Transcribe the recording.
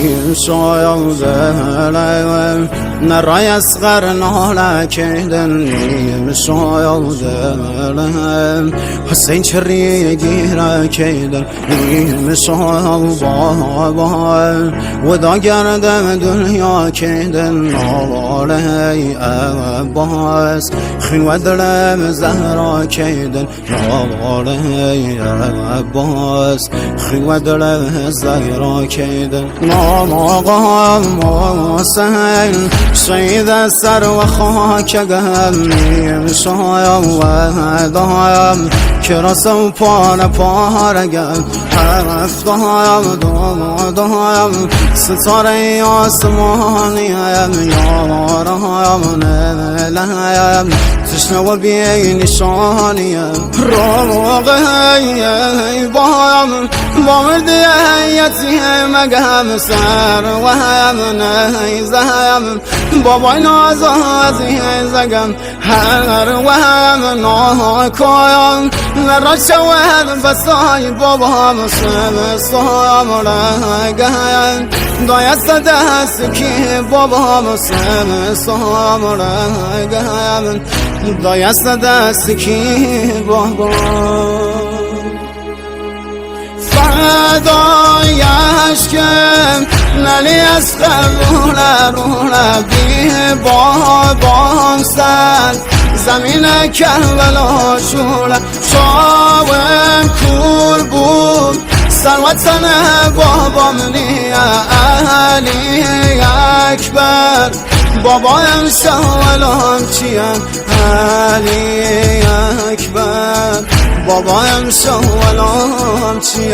نیم شایاده نرای اسقر ناله کهدن نیم شایاده حسین چری گیره کهدن نیم شایاده و دا گردم دنیا کهدن ناله عباس خیوه دلم زهرا کهدن ناله عباس خیوه دلم زهرا کهدن نام آقا حسین شهید سر و خاک گم شایم و دایم کراسم پان پارگم حرف دایم ستاره آسمانیم یارم نلیم تشنه و بی نشانیم راقه بایم با مردیتی مگم سر و هم نیزم بابای نازازی زگم هر و هم ناکایم نرا شود بسای بابا مسلم سام رگم دایست دست که بابا مسلم سام رگم دایست دست که بابا فدای عشقم نلی از روله بی بابام سر زمین کربلا شوله شاوم کور بود سروتن بابام علی اکبر بابایم شوالام چیم علی اکبر بابایم شوالام چیم